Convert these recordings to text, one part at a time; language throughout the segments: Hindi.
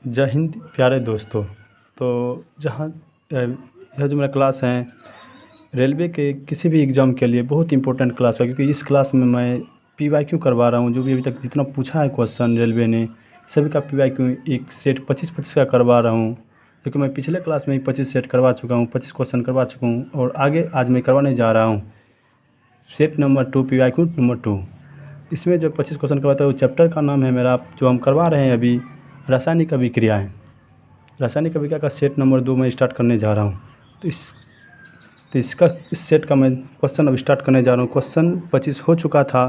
जय हिंद प्यारे दोस्तों। तो यह जो मेरा क्लास है रेलवे के किसी भी एग्ज़ाम के लिए बहुत इंपॉर्टेंट क्लास है, क्योंकि इस क्लास में मैं पीवाईक्यू करवा रहा हूँ। जो भी अभी तक जितना पूछा है क्वेश्चन रेलवे ने, सभी का पीवाईक्यू एक सेट 25-25 का करवा रहा हूँ। क्योंकि मैं पिछले क्लास में ही 25 सेट करवा चुका हूँ, 25 क्वेश्चन करवा चुका हूँ, और आगे आज मैं करवाने जा रहा हूँ सेट नंबर 2, पीवाईक्यू नंबर 2। इसमें जो 25 क्वेश्चन करवाता है वो चैप्टर का नाम है मेरा, जो हम करवा रहे हैं अभी, रासायनिक अभिक्रियाएँ। रासायनिक अभिक्रिया का सेट नंबर 2 मैं स्टार्ट करने जा रहा हूँ। इस सेट का मैं क्वेश्चन अब स्टार्ट करने जा रहा हूँ। क्वेश्चन 25 हो चुका था,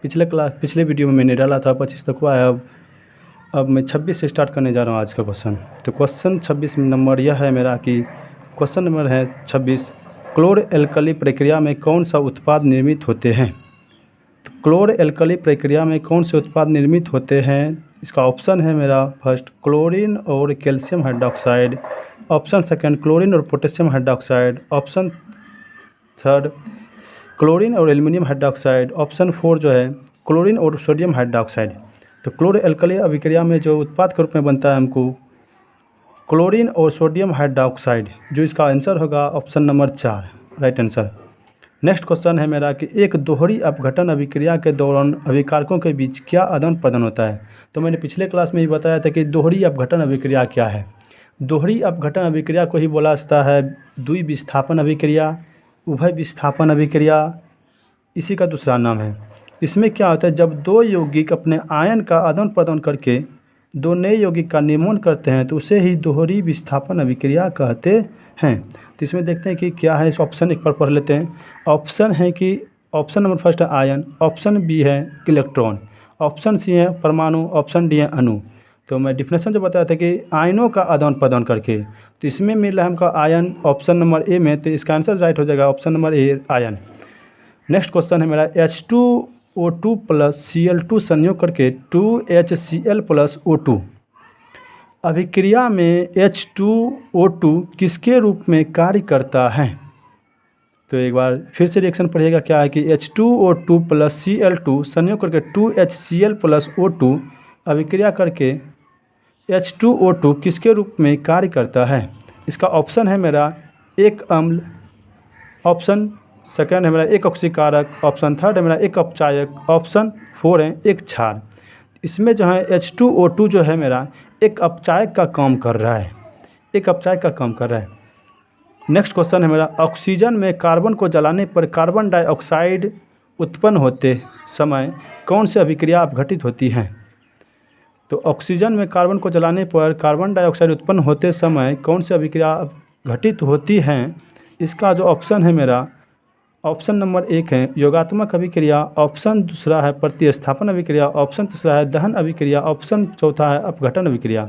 पिछले वीडियो में मैंने डाला था 25 तक हुआ है। अब मैं 26 से स्टार्ट करने जा रहा हूँ आज का क्वेश्चन। तो क्वेश्चन 26 नंबर यह है मेरा कि क्वेश्चन नंबर है 26, क्लोर एल्कली प्रक्रिया में कौन सा उत्पाद निर्मित होते हैं। तो क्लोर एल्कली प्रक्रिया में कौन से उत्पाद निर्मित होते हैं, इसका ऑप्शन है मेरा फर्स्ट क्लोरीन और calcium hydroxide, option second chlorine और potassium hydroxide, option third chlorine और एल्युमिनियम हाइड्रोक्साइड, ऑप्शन फोर जो है क्लोरीन और सोडियम हाइड्रोक्साइड। तो क्लोर एल्कली अभिक्रिया में जो उत्पाद के रूप में बनता है हमको क्लोरीन और सोडियम हाइड्रोक्साइड, जो इसका आंसर होगा option number 4 right answer. Next question है मेरा कि एक दोहरी अपघटन अभिक्रिया के दौरान अभिकारकों के बीच क्या आदान प्रदान होता है। तो मैंने पिछले क्लास में ही बताया था कि दोहरी अपघटन अभिक्रिया क्या है। दोहरी अपघटन अभिक्रिया को ही बोला जाता है द्विविस्थापन अभिक्रिया, उभय विस्थापन अभिक्रिया, इसी का दूसरा नाम है। इसमें क्या होता है, जब दो यौगिक अपने आयन का आदान प्रदान करके दो नए यौगिक का निर्माण करते हैं तो उसे ही दोहरी विस्थापन अभिक्रिया कहते हैं। तो इसमें देखते हैं कि क्या है, इस ऑप्शन एक बार पढ़ लेते हैं। ऑप्शन है कि ऑप्शन नंबर फर्स्ट है आयन, ऑप्शन बी है इलेक्ट्रॉन, ऑप्शन सी है परमाणु, ऑप्शन डी है अणु। तो मैं डिफिनेशन जो बताया था कि आयनों का आदान प्रदान करके, तो इसमें मिल रहा है हमका आयन ऑप्शन नंबर ए में, तो इसका आंसर राइट हो जाएगा option number A ion. Next question है मेरा H2O2 प्लस Cl2 संयोग करके 2HCl प्लस O2 अभिक्रिया में H2O2 किसके रूप में कार्य करता है। तो एक बार फिर से रिएक्शन पढ़िएगा, क्या है कि H2O2 प्लस Cl2 संयोग करके 2HCl प्लस O2 अभिक्रिया करके H2O2 किसके रूप में कार्य करता है। इसका ऑप्शन है मेरा एक अम्ल, ऑप्शन सेकंड है मेरा एक ऑक्सीकारक, ऑप्शन थर्ड है मेरा एक अपचायक, ऑप्शन फोर है एक क्षार। इसमें जो है H2O2 जो है मेरा एक अपचायक का काम कर रहा है, एक अपचायक का काम कर रहा है। नेक्स्ट क्वेश्चन है मेरा ऑक्सीजन में कार्बन को जलाने पर कार्बन डाइऑक्साइड उत्पन्न होते समय कौन सी अभिक्रिया अपघटित होती है। तो ऑक्सीजन में कार्बन को जलाने पर कार्बन डाइऑक्साइड उत्पन्न होते समय कौन सी अभिक्रिया घटित होती है। इसका जो ऑप्शन है मेरा ऑप्शन नंबर एक है योगात्मक अभिक्रिया, ऑप्शन दूसरा है प्रतिस्थापन अभिक्रिया, ऑप्शन तीसरा है दहन अभिक्रिया, ऑप्शन चौथा है अपघटन अभिक्रिया।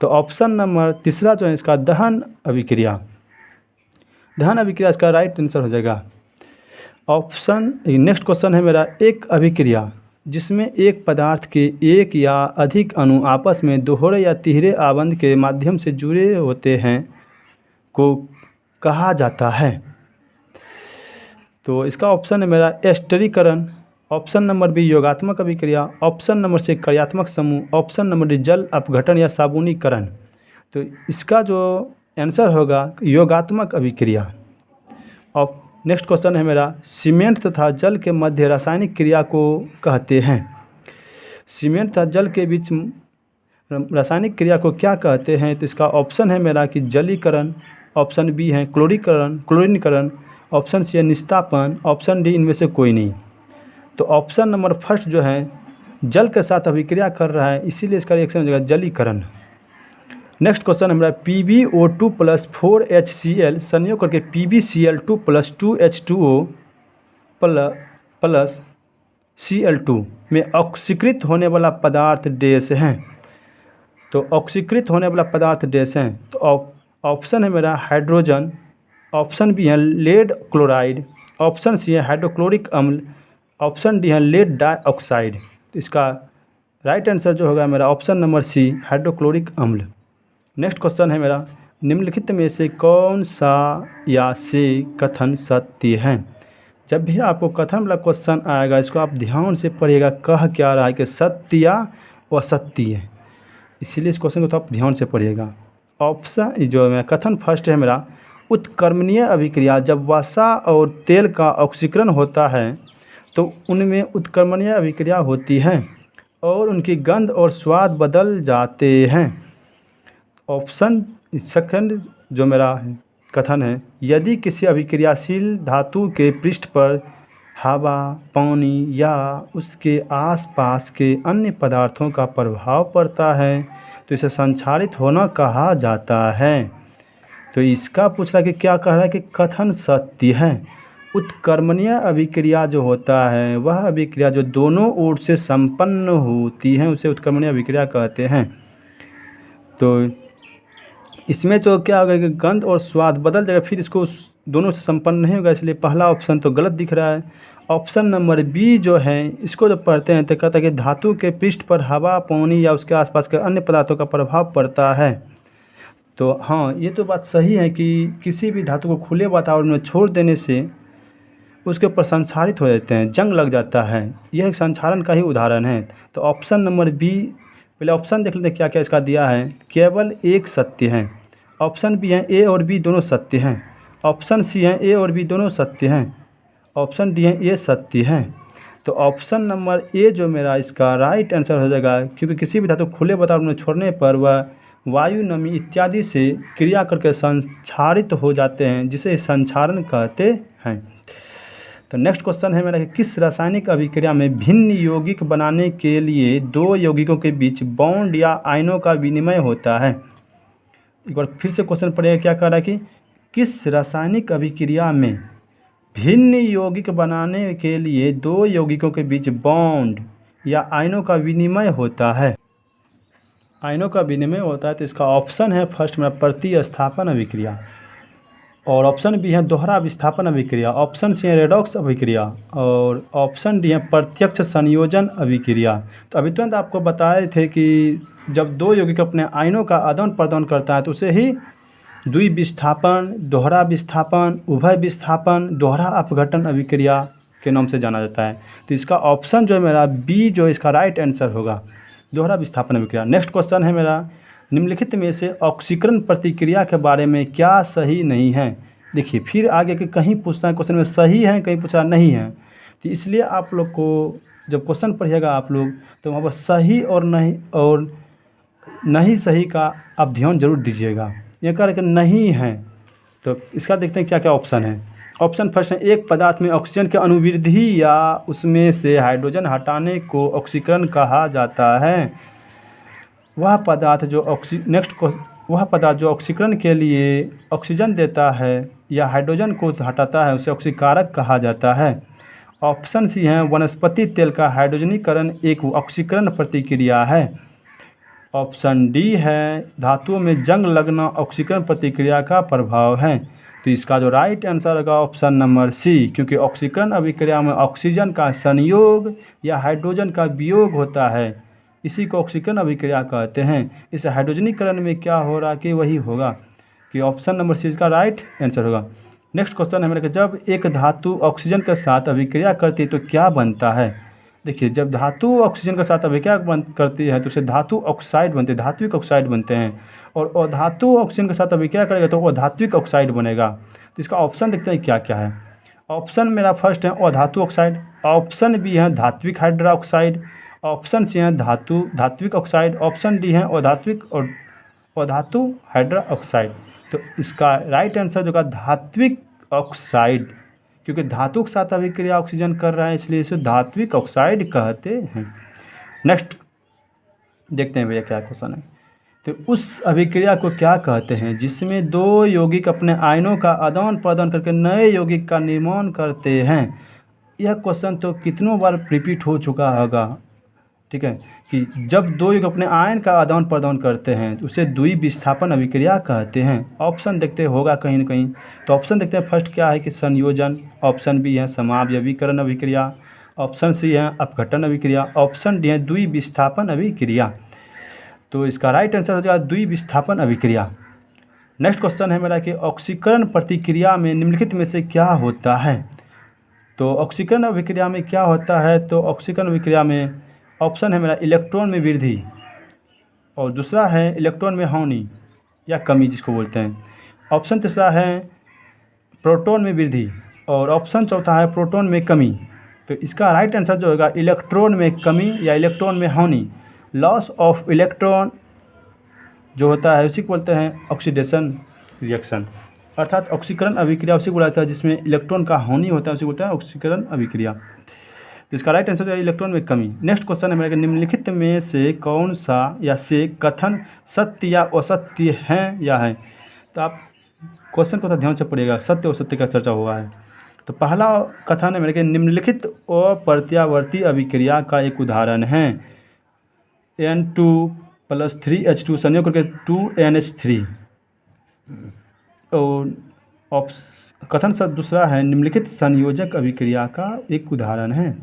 तो ऑप्शन नंबर तीसरा जो है इसका दहन अभिक्रिया, दहन अभिक्रिया इसका राइट आंसर हो जाएगा। नेक्स्ट क्वेश्चन है मेरा एक अभिक्रिया जिसमें एक पदार्थ के एक या अधिक अणु आपस में दोहरे या तिहरे आबंध के माध्यम से जुड़े होते हैं को कहा जाता है। तो इसका ऑप्शन है मेरा एस्टरीकरण, ऑप्शन नंबर बी योगात्मक अभिक्रिया, ऑप्शन नंबर सी कार्यात्मक समूह, ऑप्शन नंबर डी जल अपघटन या साबुनीकरण। तो इसका जो आंसर होगा योगात्मक अभिक्रिया। और नेक्स्ट क्वेश्चन है मेरा सीमेंट तथा जल के मध्य रासायनिक क्रिया को कहते हैं। सीमेंट तथा जल के बीच रासायनिक क्रिया को क्या कहते हैं। तो इसका ऑप्शन है मेरा कि जलीकरण, ऑप्शन बी है क्लोरीनीकरण, ऑप्शन सी है निस्तापन, ऑप्शन डी इनमें से कोई नहीं। तो ऑप्शन नंबर फर्स्ट जो है जल के साथ अभिक्रिया कर रहा है, इसीलिए इसका रिएक्शन हो जाएगा जलीकरण। नेक्स्ट क्वेश्चन है मेरा PbO2 प्लस 4HCl संयोग करके PbCl2 plus 2H2O plus Cl2 में ऑक्सीकृत होने वाला पदार्थ डैश है। तो ऑक्सीकृत होने वाला पदार्थ डैश है। तो ऑप्शन है मेरा हाइड्रोजन, ऑप्शन बी है लेड क्लोराइड, ऑप्शन सी है हाइड्रोक्लोरिक अम्ल, ऑप्शन डी है लेड डाइऑक्साइड। तो इसका राइट आंसर जो होगा मेरा ऑप्शन नंबर सी हाइड्रोक्लोरिक अम्ल। नेक्स्ट क्वेश्चन है मेरा निम्नलिखित में से कौन सा या से कथन सत्य है। जब भी आपको कथन वाला क्वेश्चन आएगा इसको आप ध्यान से पढ़िएगा, कह क्या रहा है कि सत्य या असत्य है। इसीलिए इस क्वेश्चन को तो आप ध्यान से पढ़िएगा। ऑप्शन जो है कथन फर्स्ट है मेरा, उत्क्रमणीय अभिक्रिया, जब वसा और तेल का ऑक्सीकरण होता है तो उनमें उत्क्रमणीय अभिक्रिया होती है और उनकी गंध और स्वाद बदल जाते हैं। ऑप्शन सेकंड जो मेरा कथन है, यदि किसी अभिक्रियाशील धातु के पृष्ठ पर हवा, पानी या उसके आसपास के अन्य पदार्थों का प्रभाव पड़ता है तो इसे संक्षारित होना कहा जाता है। तो इसका पूछ रहा है कि क्या कह रहा है कि कथन सत्य है। उत्क्रमणीय अभिक्रिया जो होता है वह अभिक्रिया जो दोनों ओर से संपन्न होती है उसे उत्क्रमणीय अभिक्रिया कहते हैं। तो इसमें तो क्या होगा कि गंध और स्वाद बदल जाएगा, फिर इसको दोनों से संपन्न नहीं होगा, इसलिए पहला ऑप्शन तो गलत दिख रहा है। ऑप्शन नंबर बी जो है इसको जब पढ़ते हैं तो कहता है कि धातु के पृष्ठ पर हवा, पानी या उसके आसपास के अन्य पदार्थों का प्रभाव पड़ता है। तो हाँ, ये तो बात सही है कि किसी भी धातु को खुले वातावरण में छोड़ देने से उसके ऊपर संक्षारित हो जाते हैं, जंग लग जाता है। यह एक संक्षारण का ही उदाहरण है। तो ऑप्शन नंबर बी, पहले ऑप्शन देख लेते हैं क्या क्या इसका दिया है। केवल एक सत्य है। ऑप्शन बी है ए और बी दोनों सत्य हैं। ऑप्शन सी है ए और बी दोनों सत्य हैं। ऑप्शन डी है ए सत्य है। तो ऑप्शन नंबर ए जो मेरा इसका राइट आंसर हो जाएगा, क्योंकि किसी भी धातु खुले वातावरण में छोड़ने पर वह वायु, नमी इत्यादि से क्रिया करके संक्षारित हो जाते हैं, जिसे संक्षारण कहते हैं। तो नेक्स्ट क्वेश्चन है मेरा कि किस रासायनिक अभिक्रिया में भिन्न यौगिक बनाने के लिए दो यौगिकों के बीच बॉन्ड या आयनों का विनिमय होता है। एक बार फिर से क्वेश्चन पढ़िएगा, क्या कह रहा है कि किस रासायनिक अभिक्रिया में भिन्न यौगिक बनाने के लिए दो यौगिकों के बीच बॉन्ड या आयनों का विनिमय होता है। आयनों का विनिमय होता है तो इसका ऑप्शन है फर्स्ट में प्रतिस्थापन अभिक्रिया, और ऑप्शन बी है दोहरा विस्थापन अभिक्रिया, ऑप्शन सी है रेडॉक्स अभिक्रिया, और ऑप्शन डी है प्रत्यक्ष संयोजन अभिक्रिया। तो अभी तुरंत आपको बताए थे कि जब दो यौगिक अपने आयनों का आदान प्रदान करता है तो उसे ही द्विविस्थापन, दोहरा विस्थापन, उभय विस्थापन, दोहरा अपघटन अभिक्रिया के नाम से जाना जाता है। तो इसका ऑप्शन जो है मेरा बी जो इसका राइट आंसर होगा, दोहरा विस्थापन अभिक्रिया। नेक्स्ट क्वेश्चन है मेरा, निम्नलिखित में से ऑक्सीकरण प्रतिक्रिया के बारे में क्या सही नहीं है। देखिए फिर आगे के कहीं पूछना है क्वेश्चन में सही है, कहीं पूछा नहीं है। तो इसलिए आप लोग को जब क्वेश्चन पढ़िएगा आप लोग तो वहाँ पर सही और नहीं सही का आप ध्यान जरूर दीजिएगा। ये कह रहे कि नहीं है, तो इसका देखते हैं क्या क्या ऑप्शन है। ऑप्शन फर्स्ट है, एक पदार्थ में ऑक्सीजन की अनुवृद्धि या उसमें से हाइड्रोजन हटाने को ऑक्सीकरण कहा जाता है। वह पदार्थ जो ऑक्सीकरण के लिए ऑक्सीजन देता है या हाइड्रोजन को हटाता है उसे ऑक्सीकारक कहा जाता है। ऑप्शन सी है, वनस्पति तेल का हाइड्रोजनीकरण एक ऑक्सीकरण प्रतिक्रिया है। ऑप्शन डी है, धातुओं में जंग लगना ऑक्सीकरण प्रतिक्रिया का प्रभाव है। तो इसका जो राइट आंसर होगा ऑप्शन नंबर सी, क्योंकि ऑक्सीकरण अभिक्रिया में ऑक्सीजन का संयोग या हाइड्रोजन का वियोग होता है, इसी को ऑक्सीकरण अभिक्रिया कहते हैं। इस हाइड्रोजनीकरण में क्या हो रहा कि वही होगा, कि ऑप्शन नंबर सी इसका राइट आंसर होगा। नेक्स्ट क्वेश्चन है मेरे, जब एक धातु ऑक्सीजन के साथ अभिक्रिया करती है तो क्या बनता है। देखिए जब धातु ऑक्सीजन के साथ अभिक्रिया करती है तो उसे धातु ऑक्साइड बनते हैं, धात्विक ऑक्साइड बनते हैं, और अधातु ऑक्सीजन के साथ अभिक्रिया करेगा तो अधात्विक ऑक्साइड बनेगा। तो इसका ऑप्शन देखते हैं क्या क्या है। ऑप्शन मेरा फर्स्ट है अधातु ऑक्साइड, ऑप्शन बी है धात्विक हाइड्रोक्साइड, ऑप्शन सी है धात्विक ऑक्साइड, ऑप्शन डी है अधात्विक और अधातु हाइड्रोक्साइड। तो इसका राइट आंसर जो है धात्विक ऑक्साइड, क्योंकि धातु के साथ अभिक्रिया ऑक्सीजन कर रहा है इसलिए इसे धात्विक ऑक्साइड कहते हैं। नेक्स्ट देखते हैं भैया क्या क्वेश्चन है। तो उस अभिक्रिया को क्या कहते हैं जिसमें दो यौगिक अपने आयनों का आदान प्रदान करके नए यौगिक का निर्माण करते हैं। यह क्वेश्चन तो कितनों बार रिपीट हो चुका होगा, ठीक है, कि जब दो यौगिक अपने आयन का आदान प्रदान करते हैं उसे द्विविस्थापन अभिक्रिया कहते हैं। ऑप्शन देखते होगा कहीं ना कहीं, तो ऑप्शन देखते हैं फर्स्ट क्या है कि संयोजन, ऑप्शन बी है समावयवीकरण अभिक्रिया, ऑप्शन सी है अपघटन अभिक्रिया, ऑप्शन डी है द्विविस्थापन अभिक्रिया। तो इसका राइट आंसर हो जाएगा द्विविस्थापन अभिक्रिया। नेक्स्ट क्वेश्चन है मेरा कि ऑक्सीकरण प्रतिक्रिया में निम्नलिखित में से क्या होता है। तो ऑक्सीकरण अभिक्रिया में क्या होता है, तो ऑक्सीकरण अभिक्रिया में ऑप्शन है मेरा इलेक्ट्रॉन में वृद्धि, और दूसरा है इलेक्ट्रॉन में हानि या कमी जिसको बोलते हैं। ऑप्शन तीसरा है प्रोटॉन में वृद्धि और ऑप्शन चौथा है प्रोटॉन में कमी। तो इसका राइट आंसर जो होगा इलेक्ट्रॉन में कमी या इलेक्ट्रॉन में हानि। लॉस ऑफ इलेक्ट्रॉन जो होता है उसी को बोलते हैं ऑक्सीडेशन रिएक्शन, अर्थात ऑक्सीकरण अभिक्रिया उसी को बोला जाता है जिसमें इलेक्ट्रॉन का हानि होता है, उसी को बोलते हैं ऑक्सीकरण अभिक्रिया। तो इसका राइट आंसर है इलेक्ट्रॉन में कमी। नेक्स्ट क्वेश्चन है मेरे निम्नलिखित में से कौन सा या से कथन सत्य या असत्य है या है। तो आप क्वेश्चन को तो ध्यान से पढ़िएगा, सत्य और असत्य का चर्चा हुआ है। तो पहला कथन है मेरे के निम्नलिखित अप्रत्यावर्ती अभिक्रिया का एक उदाहरण है N2+3H2 संयोग करके 2NH3। और कथन सब दूसरा है निम्नलिखित संयोजक अभिक्रिया का एक उदाहरण है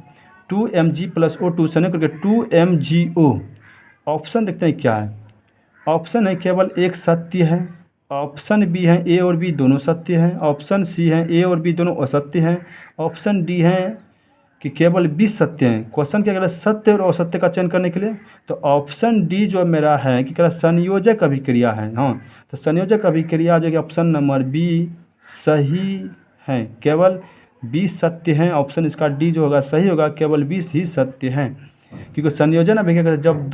2Mg+O2 संयोग करके 2MgO। ऑप्शन देखते हैं क्या है। ऑप्शन है केवल एक सत्य है, ऑप्शन बी है ए और बी दोनों सत्य हैं, ऑप्शन सी है ए और बी दोनों असत्य हैं, ऑप्शन डी है कि केवल 20 सत्य हैं। क्वेश्चन क्या कह रहा है सत्य और असत्य का चयन करने के लिए, तो ऑप्शन डी जो मेरा है कि कह रहा संयोजक अभिक्रिया है। हाँ, तो संयोजक अभिक्रिया जो कि ऑप्शन नंबर बी सही है, केवल 20 सत्य हैं। ऑप्शन इसका डी जो होगा सही होगा, केवल 20 ही सत्य हैं। क्योंकि संयोजन अभिक्रिया जब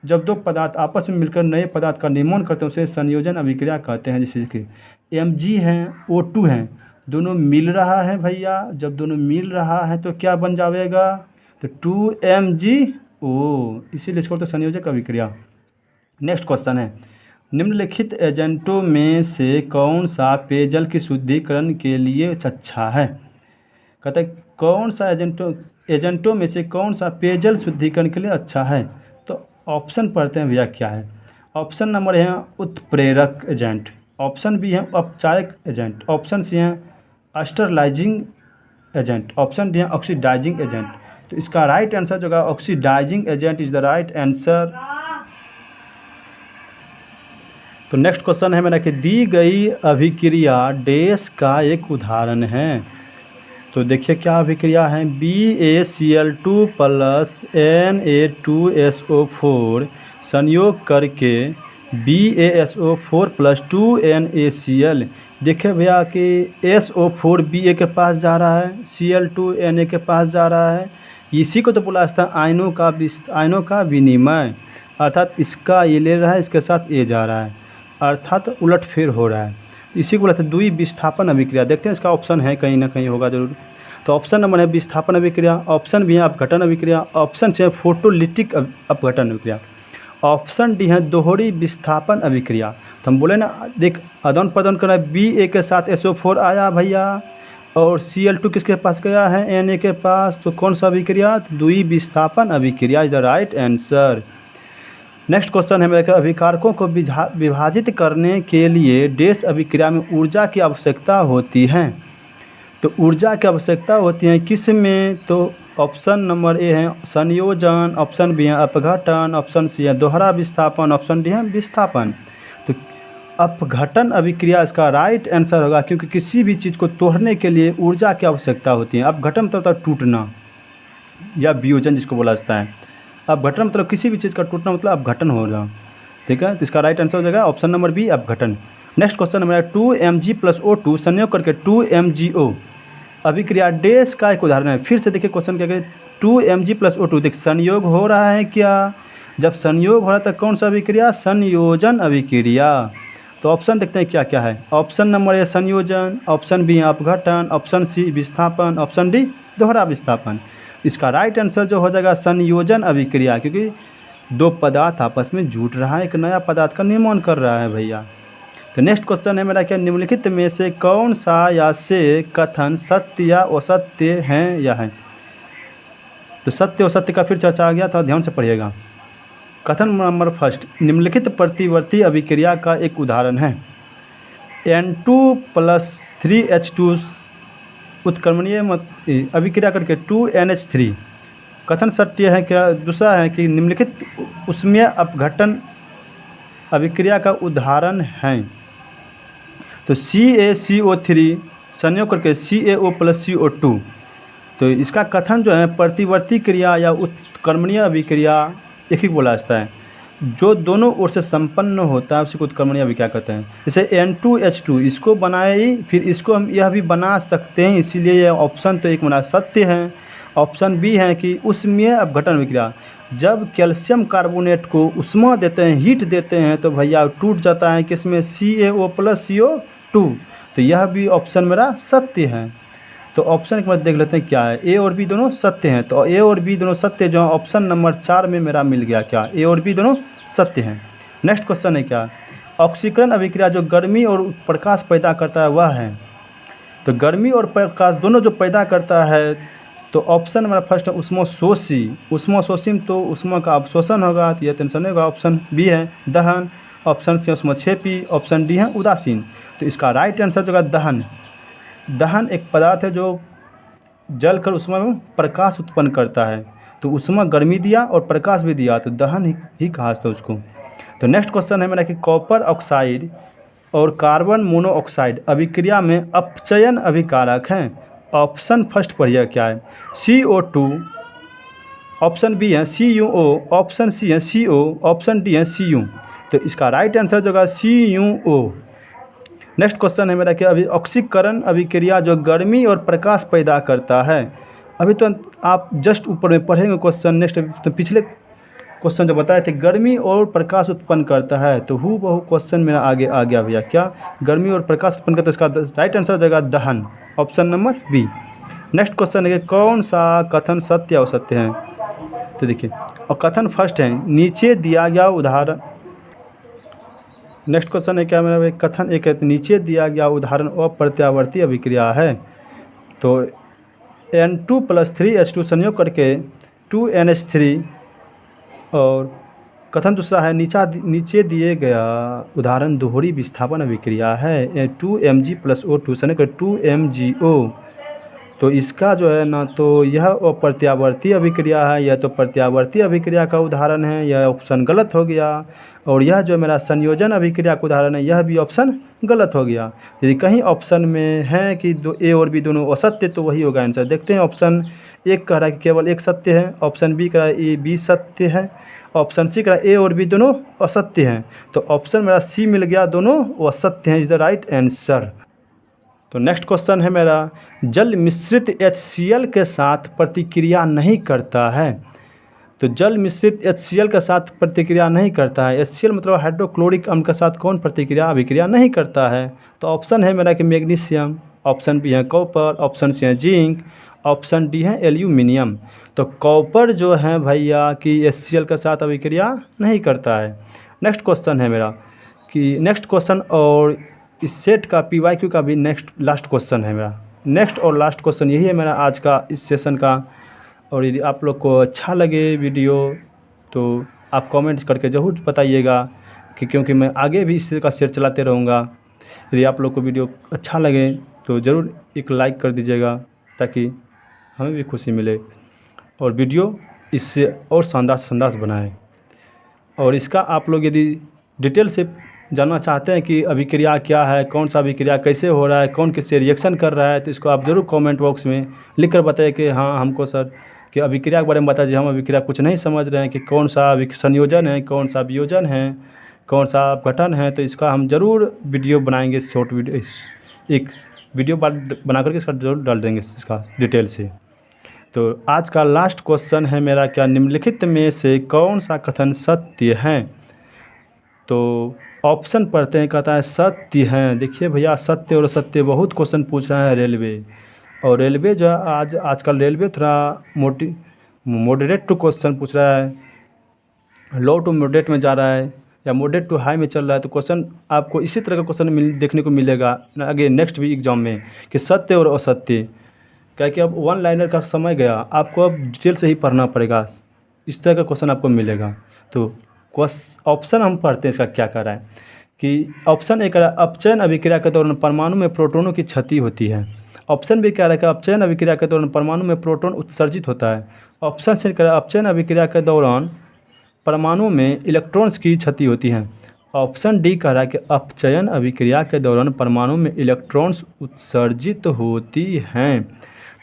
जब दो पदार्थ आपस में मिलकर नए पदार्थ का निर्माण करते हैं उसे संयोजन अभिक्रिया कहते हैं। जैसे कि Mg हैं O2 हैं, दोनों मिल रहा है भैया, जब दोनों मिल रहा है तो क्या बन जाएगा, तो 2MgO, इसीलिए इसको बोलते हैं संयोजक अभिक्रिया। नेक्स्ट क्वेश्चन है निम्नलिखित एजेंटों में से कौन सा पेयजल की शुद्धिकरण के लिए अच्छा है। कहते हैं कौन सा एजेंटों में से कौन सा पेयजल शुद्धिकरण के लिए अच्छा है। तो ऑप्शन पढ़ते हैं भैया क्या है। ऑप्शन नंबर है उत्प्रेरक एजेंट, ऑप्शन बी है अपचायक एजेंट, ऑप्शन सी है अस्टरलाइजिंग एजेंट, ऑप्शन डी है ऑक्सीडाइजिंग एजेंट। तो इसका राइट आंसर जो होगा oxidising agent is the right answer. तो नेक्स्ट क्वेश्चन है मेरा कि दी गई अभिक्रिया डैश का एक उदाहरण है। तो देखिए क्या अभिक्रिया है, BaCl2 प्लस Na2SO4 संयोग करके BaSO4 प्लस 2NaCl। देखिए भैया कि SO4 Ba के पास जा रहा है, Cl2 Na के पास जा रहा है। इसी को तो बोला जाता है आयनों का विनिमय, अर्थात इसका ये ले रहा है, इसके साथ ये जा रहा है, अर्थात उलटफेर हो रहा है। इसी को बोलते हैं द्वि विस्थापन अभिक्रिया। देखते हैं इसका ऑप्शन है कहीं ना कहीं होगा जरूर। तो ऑप्शन नंबर है विस्थापन अभिक्रिया, ऑप्शन बी है अपघटन अभिक्रिया, ऑप्शन सी है फोटोलिटिक अपघटन अभिक्रिया, ऑप्शन डी है दोहरी विस्थापन अभिक्रिया। तो हम बोले ना देख आदान प्रदान करना है, Ba के साथ SO4 आया भैया और Cl2 किसके पास गया है, Na के पास। तो कौन सा अभिक्रिया, द्वि विस्थापन अभिक्रिया is the right answer. Next question है मेरे अभिकारकों को विभाजित करने के लिए डैश अभिक्रिया में ऊर्जा की आवश्यकता होती है। तो ऊर्जा की आवश्यकता होती है किस में, तो ऑप्शन नंबर ए है संयोजन, ऑप्शन बी है अपघटन, ऑप्शन सी है दोहरा विस्थापन, ऑप्शन डी है विस्थापन। तो अपघटन अभिक्रिया इसका राइट आंसर होगा, क्योंकि किसी भी चीज़ को तोड़ने के लिए ऊर्जा की आवश्यकता होती है। अपघटन मतलब टूटना या वियोजन जिसको बोला जाता है। अपघटन मतलब किसी भी चीज़ का टूटना मतलब अपघटन हो रहा, ठीक है। तो इसका राइट आंसर हो जाएगा ऑप्शन नंबर बी अपघटन। नेक्स्ट क्वेश्चन नंबर 2Mg+O2 संयोग करके 2MgO अभिक्रिया डैश का एक उदाहरण है। फिर से देखिए क्वेश्चन क्या है, 2Mg+O2 देख संयोग हो रहा है क्या, जब संयोग हो रहा है तो कौन सा अभिक्रिया, संयोजन अभिक्रिया। तो ऑप्शन देखते हैं क्या क्या है। ऑप्शन नंबर ए संयोजन, ऑप्शन बी अपघटन, ऑप्शन सी विस्थापन, ऑप्शन डी दोहरा विस्थापन। इसका राइट आंसर जो हो जाएगा संयोजन अभिक्रिया, क्योंकि दो पदार्थ आपस में जुड़ रहा है, एक नया पदार्थ का निर्माण कर रहा है भैया। तो नेक्स्ट क्वेश्चन है मेरा क्या, निम्नलिखित में से कौन सा या से कथन सत्य या असत्य हैं या है। तो सत्य असत्य का फिर चर्चा आ गया था, ध्यान से पढ़िएगा। कथन नंबर फर्स्ट, निम्नलिखित प्रतिवर्ती अभिक्रिया का एक उदाहरण है N2+3H2 उत्क्रमणीय अभिक्रिया करके 2NH3। कथन सत्य है क्या, दूसरा है कि निम्नलिखित ऊष्मीय अपघटन अभिक्रिया का उदाहरण है। तो CaCO3 संयोग करके CaO+CO2। तो इसका कथन जो है प्रतिवर्ती क्रिया या उत्क्रमणीय अभिक्रिया एक ही बोला जाता है। जो दोनों ओर से संपन्न होता है उसी को उत्क्रमणीय अभिक्रिया कहते हैं। जैसे N2H2 इसको बनाए, फिर इसको हम यह भी बना सकते हैं, इसीलिए यह ऑप्शन तो एक बना सत्य है। ऑप्शन बी है कि उसमें अपघटन अभिक्रिया, जब कैल्शियम कार्बोनेट को उष्मा देते हैं, हीट देते हैं, तो भैया टूट जाता है किसमें, CaO प्लस CO2। तो यह भी ऑप्शन मेरा सत्य है। तो ऑप्शन के बाद देख लेते हैं क्या है, ए और बी दोनों सत्य हैं। तो ए और बी दोनों सत्य, जो ऑप्शन नंबर 4 में मेरा मिल गया, क्या ए और बी दोनों सत्य हैं। नेक्स्ट क्वेश्चन है क्या, ऑक्सीकरण अभिक्रिया जो गर्मी और प्रकाश पैदा करता है वह है। तो गर्मी और प्रकाश दोनों जो पैदा करता है, तो ऑप्शन मेरा फर्स्ट है उष्माशोषी। उष्माशोषी तो उष्मा का अवशोषण होगा, तो यह टेंशन होगा। ऑप्शन बी है दहन। ऑप्शन सी उष्माक्षेपी। ऑप्शन डी है उदासीन। तो इसका राइट आंसर जो है दहन। दहन एक पदार्थ है जो जलकर उष्मा में प्रकाश उत्पन्न करता है। तो उष्मा गर्मी दिया और प्रकाश भी दिया, तो दहन ही कहा था उसको। तो नेक्स्ट क्वेश्चन है मेरा कि कॉपर ऑक्साइड और कार्बन मोनोऑक्साइड अभिक्रिया में अपचयन अभिकारक हैं। ऑप्शन फर्स्ट पढ़िए क्या है, CO2। ऑप्शन बी है CuO। ऑप्शन सी है CO। ऑप्शन डी है Cu। तो इसका राइट आंसर जो होगा CuO। नेक्स्ट क्वेश्चन है मेरा कि अभी ऑक्सीकरण अभिक्रिया जो गर्मी और प्रकाश पैदा करता है। अभी तो आप जस्ट ऊपर में पढ़ेंगे क्वेश्चन। नेक्स्ट तो पिछले क्वेश्चन जो बताए थे गर्मी और प्रकाश उत्पन्न करता है, तो हूबहू क्वेश्चन मेरा आगे आ गया भैया, क्या गर्मी और प्रकाश उत्पन्न करता है। इसका राइट आंसर हो जाएगा दहन। Option number B. Next question है कि कौन सा कथन सत्य और असत्य है। तो देखिए, और कथन फर्स्ट है नीचे दिया गया उदाहरण। नेक्स्ट क्वेश्चन है क्या मेरा कथन एक है, नीचे दिया गया उदाहरण अप्रत्यावर्ती अभिक्रिया है। तो N2 + 3H2 संयोग करके 2NH3। और कथन दूसरा है नीचे दिए गया उदाहरण दोहरी विस्थापन अभिक्रिया है। 2Mg + O2 संयोग कर 2MgO। तो इसका जो है ना, तो यह अप्रत्यावर्ती अभिक्रिया है, यह तो प्रत्यावर्ती अभिक्रिया का उदाहरण है, यह ऑप्शन गलत हो गया। और यह जो मेरा संयोजन अभिक्रिया का उदाहरण है, यह भी ऑप्शन गलत हो गया। यदि कहीं ऑप्शन में है कि ए और बी दोनों असत्य, तो वही होगा आंसर। देखते हैं, ऑप्शन एक कह रहा है कि केवल एक सत्य है। ऑप्शन बी कह रहा है ए बी सत्य है। ऑप्शन सी कह रहा है ए और बी दोनों असत्य हैं। तो ऑप्शन मेरा सी मिल गया, दोनों वो असत्य हैं, इज द राइट आंसर। तो नेक्स्ट क्वेश्चन है मेरा, जल मिश्रित HCl के साथ प्रतिक्रिया नहीं करता है। तो जल मिश्रित HCl के साथ प्रतिक्रिया नहीं करता है। HCl मतलब हाइड्रोक्लोरिक अम्ल के साथ कौन अभिक्रिया नहीं करता है। तो ऑप्शन है मेरा कि मैग्नीशियम। ऑप्शन बी है कॉपर। ऑप्शन सी है जिंक। ऑप्शन डी है एल्यूमिनियम। तो कॉपर जो है भैया कि HCl के साथ अभिक्रिया नहीं करता है। नेक्स्ट क्वेश्चन है मेरा कि नेक्स्ट क्वेश्चन और इस सेट का PYQ का भी लास्ट क्वेश्चन है मेरा। नेक्स्ट और लास्ट क्वेश्चन यही है मेरा आज का इस सेशन का। और यदि आप लोग को अच्छा लगे वीडियो तो आप कमेंट करके ज़रूर बताइएगा कि, क्योंकि मैं आगे भी इस का शेयर चलाते रहूँगा। यदि आप लोग को वीडियो अच्छा लगे तो ज़रूर एक लाइक कर दीजिएगा, ताकि हमें भी खुशी मिले और वीडियो इससे और शानदार बनाएं। और इसका आप लोग यदि डिटेल से जानना चाहते हैं कि अभिक्रिया क्या है, कौन सा अभिक्रिया कैसे हो रहा है, कौन किससे रिएक्शन कर रहा है, तो इसको आप ज़रूर कमेंट बॉक्स में लिख कर बताइए कि हाँ हमको सर कि अभिक्रिया के बारे में बताइए। हम अभिक्रिया कुछ नहीं समझ रहे हैं कि कौन सा संयोजन है, कौन सा वियोजन है, कौन सा अपघटन है। तो इसका हम ज़रूर वीडियो बनाएंगे, शॉर्ट वीडियो, एक वीडियो बना करके इसका ज़रूर डाल देंगे इसका डिटेल से। तो आज का लास्ट क्वेश्चन है मेरा, क्या निम्नलिखित में से कौन सा कथन सत्य है। तो ऑप्शन पढ़ते हैं, कहता है सत्य है। देखिए भैया, सत्य और असत्य बहुत क्वेश्चन पूछ रहा है रेलवे। और रेलवे जो है आजकल रेलवे थोड़ा मॉडरेट टू क्वेश्चन पूछ रहा है, लो टू मॉडरेट में जा रहा है या मॉडरेट टू हाई में चल रहा है। तो क्वेश्चन आपको इसी तरह का क्वेश्चन देखने को मिलेगा आगे नेक्स्ट भी एग्जाम में, कि सत्य और असत्य। क्या कि अब वन लाइनर का समय गया, आपको अब डिटेल से ही पढ़ना पड़ेगा, इस तरह का क्वेश्चन आपको मिलेगा। तो ऑप्शन हम पढ़ते हैं, इसका क्या कर रहा है कि ऑप्शन ए कह रहा है अपचयन अभिक्रिया के दौरान परमाणु में प्रोटोनों की क्षति होती है। ऑप्शन बी कह रहा है कि अपचयन अभिक्रिया के दौरान परमाणु में प्रोटॉन उत्सर्जित होता है। ऑप्शन सी कह रहा है अपचयन अभिक्रिया के दौरान परमाणु में इलेक्ट्रॉन्स की क्षति होती है। ऑप्शन डी कह रहा है कि अपचयन अभिक्रिया के दौरान परमाणु में इलेक्ट्रॉन्स उत्सर्जित होती हैं।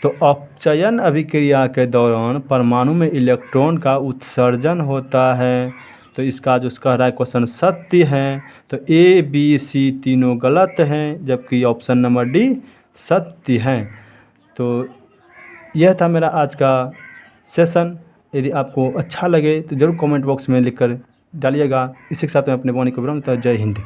तो अपचयन अभिक्रिया के दौरान परमाणु में इलेक्ट्रॉन का उत्सर्जन होता है। तो इसका जो कह रहा है क्वेश्चन सत्य है। तो ए बी सी तीनों गलत हैं, जबकि ऑप्शन नंबर डी सत्य है। तो यह था मेरा आज का सेशन। यदि आपको अच्छा लगे तो ज़रूर कमेंट बॉक्स में लिखकर डालिएगा। इसी के साथ मैं अपने वाणी को विराम देता हूं। जय हिंद।